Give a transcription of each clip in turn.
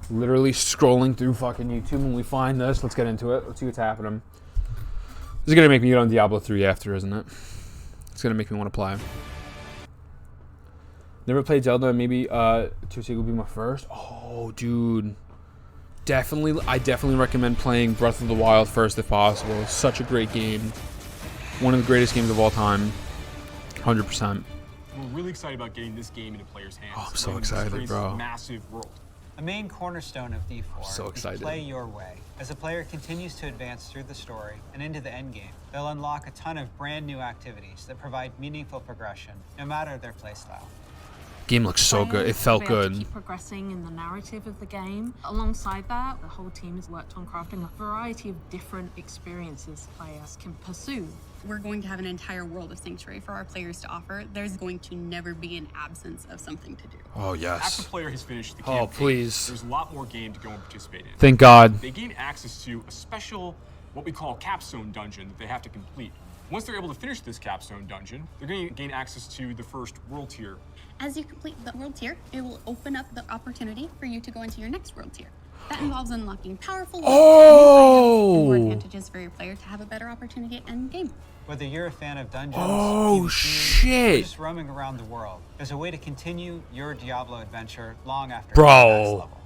Literally scrolling through fucking YouTube when we find this. Let's get into it. Let's see what's happening. This is gonna make me get on Diablo 3 after, isn't it? It's gonna make me want to play. Never played Zelda. Maybe 2 will be my first. Oh, dude. I definitely recommend playing Breath of the Wild first if possible. It's such a great game. One of the greatest games of all time. 100%. We're really excited about getting this game into players' hands. Oh, I'm so excited, bro. Massive world. A main cornerstone of D4 so excited. is play your way. As a player continues to advance through the story and into the endgame, they'll unlock a ton of brand new activities that provide meaningful progression, no matter their playstyle. Game looks so good. It felt good. To keep progressing in the narrative of the game. Alongside that, the whole team has worked on crafting a variety of different experiences players can pursue. We're going to have an entire world of Sanctuary for our players to offer. There's going to never be an absence of something to do. Oh, yes. After the player has finished the campaign, oh, please. There's a lot more game to go and participate in. Thank God. They gain access to a special, what we call capstone dungeon that they have to complete. Once they're able to finish this capstone dungeon, they're going to gain access to the first world tier. As you complete the world tier, it will open up the opportunity for you to go into your next world tier. That involves unlocking powerful and more advantages for your player to have a better opportunity at end game. Whether you're a fan of dungeons, oh, PvP, shit. or just roaming around the world, there's a way to continue your Diablo adventure long after Bro. the next level.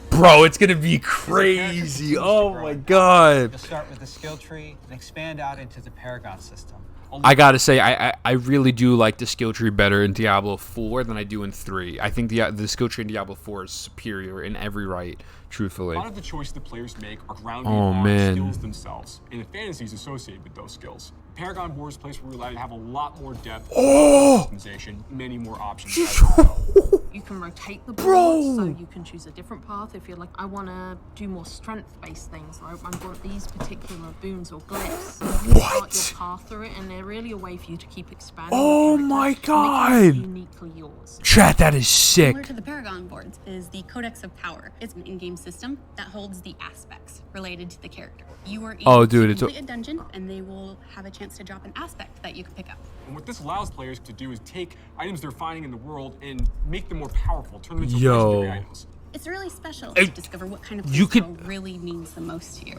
Bro, it's gonna be crazy. Oh my God. You'll start with the skill tree and expand out into the Paragon system. I gotta say, I really do like the skill tree better in Diablo 4 than I do in 3. I think the skill tree in Diablo 4 is superior in every right, truthfully. A lot of the choices the players make are grounded Oh, on man. skills themselves and the fantasies associated with those skills. Paragon board is a place where we're allowed to have a lot more depth, customization, many more options as we go. You can rotate the Bro. board, so you can choose a different path if you're like, I want to do more strength-based things, right? I want these particular boons or glyphs. You What? start your path through it, and they're really a way for you to keep expanding. Oh your my character, making it God. uniquely yours. Chat, that is sick. Similar to the Paragon boards is the Codex of Power. It's an in-game system that holds the aspects related to the character. You are able to complete a dungeon, and they will have a chance to drop an aspect that you can pick up. And what this allows players to do is take items they're finding in the world and make them more powerful, turn them into Yo. legendary items. It's really special to discover what kind of You playstyle really means the most to you.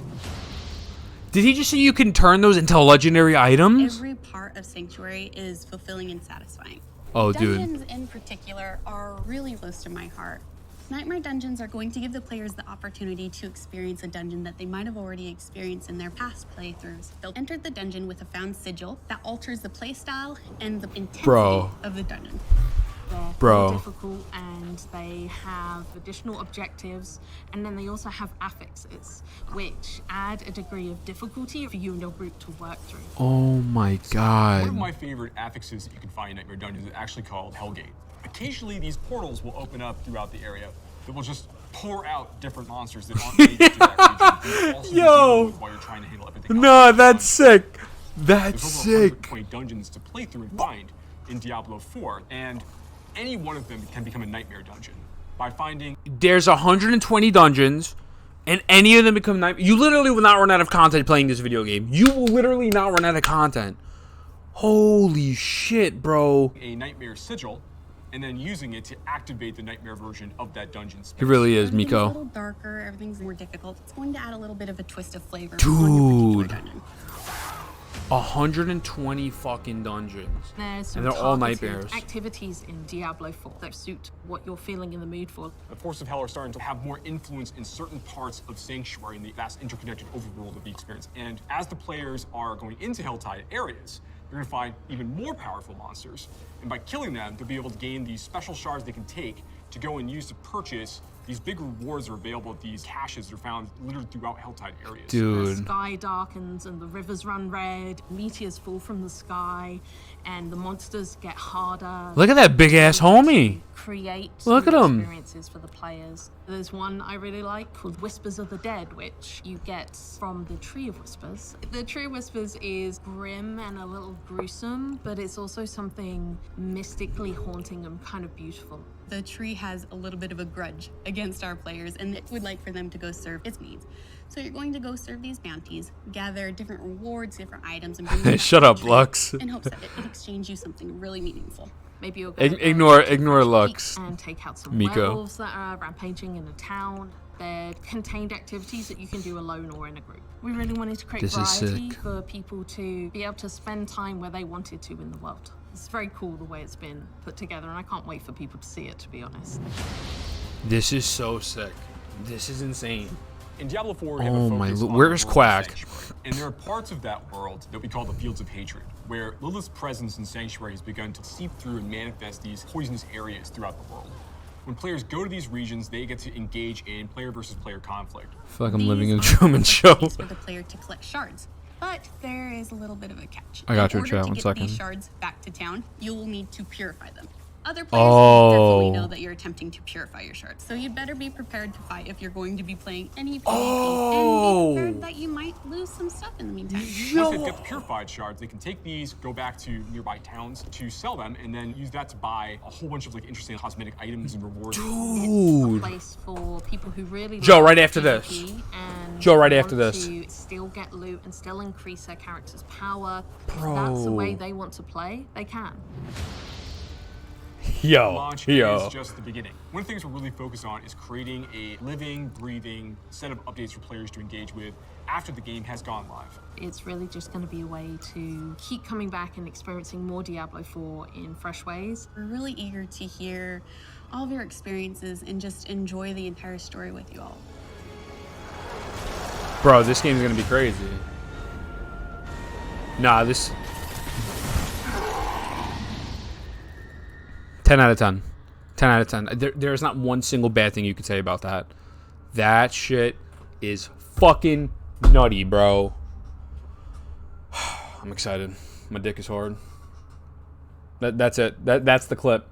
Did he just say you can turn those into legendary items? Every part of Sanctuary is fulfilling and satisfying. Oh, dude. Dungeons in particular are really close to my heart. Nightmare dungeons are going to give the players the opportunity to experience a dungeon that they might have already experienced in their past playthroughs. They'll enter the dungeon with a found sigil that alters the playstyle and the intensity of the dungeon. They're more difficult, and they have additional objectives, and then they also have affixes, which add a degree of difficulty for you and your group to work through. Oh my God. One of my favorite affixes that you can find in Nightmare Dungeons is actually called Hellgate. Occasionally, these portals will open up throughout the area that will just pour out different monsters that aren't native to that region. Also Yo. while you're trying to handle everything No, else. that's sick. That's There's over sick. 120 dungeons to play through and find in Diablo 4, and any one of them can become a nightmare dungeon by finding. There's 120 dungeons, and any of them become nightmare. You literally will not run out of content playing this video game. You will literally not run out of content. Holy shit, bro. A nightmare sigil, and then using it to activate the nightmare version of that dungeon space. It really is, Everything's a Miko. little darker, everything's more difficult. It's going to add a little bit of a twist of flavor Dude. on your particular dungeon. 120 fucking dungeons. There's some And they're all targeted nightmares. activities in Diablo 4 that suit what you're feeling in the mood for. The Forces of Hell are starting to have more influence in certain parts of Sanctuary in the vast interconnected overworld of the experience. And as the players are going into Helltide areas, they're going to find even more powerful monsters. And by killing them, they'll be able to gain these special shards they can take to go and use to purchase these big rewards are available at these caches that are found littered throughout Helltide areas. The Dude. sky darkens and the rivers run red, meteors fall from the sky, and the monsters get harder. Look at that big ass homie. Create Look at new him. experiences for the players. There's one I really like called Whispers of the Dead, which you get from the Tree of Whispers. The Tree of Whispers is grim and a little gruesome, but it's also something mystically haunting and kind of beautiful. The tree has a little bit of a grudge against our players, and it would like for them to go serve its needs. So you're going to go serve these bounties, gather different rewards, different items, and bring them back Shut to the up, tree Lux. in hopes that it can exchange you something really meaningful. Maybe you're going to Ignore looks. and take out some Miko. werewolves that are rampaging in a town. They're contained activities that you can do alone or in a group. We really wanted to create This is variety sick. for people to be able to spend time where they wanted to in the world. It's very cool the way it's been put together, and I can't wait for people to see it, to be honest. This is so sick. This is insane. In Diablo IV, we have Oh a my focus lo- on where's the world Quack? of Sanctuary. And there are parts of that world that we call the Fields of Hatred, where Lilith's presence in Sanctuary has begun to seep through and manifest these poisonous areas throughout the world. When players go to these regions, they get to engage in player versus player conflict. I feel like I'm living in a These are Truman Show. opportunities for the player to collect shards. But there is a little bit of a catch. I got you, In order chat, to one get second. these shards back to town, you will need to purify them. Other players will definitely know that you're attempting to purify your shards, so you'd better be prepared to fight if you're going to be playing any PvP, and be prepared that you might lose some stuff in the meantime. Once they've got the purified shards, they can take these, go back to nearby towns to sell them, and then use that to buy a whole bunch of like interesting cosmetic items and rewards. It's a Dude. place for people who really Joe, like right after this. PvP and Joe, right after want this. to still get loot and still increase their character's power. If Bro. that's the way they want to play, they can. Launch Yo. is just the beginning. One of the things we're really focused on is creating a living, breathing set of updates for players to engage with after the game has gone live. It's really just going to be a way to keep coming back and experiencing more Diablo 4 in fresh ways. We're really eager to hear all of your experiences and just enjoy the entire story with you all. Bro, this game's gonna be crazy. Nah, this 10 out of 10. 10 out of 10. There's not one single bad thing you could say about that. That shit is fucking nutty, bro. I'm excited. My dick is hard. That's it. That's the clip.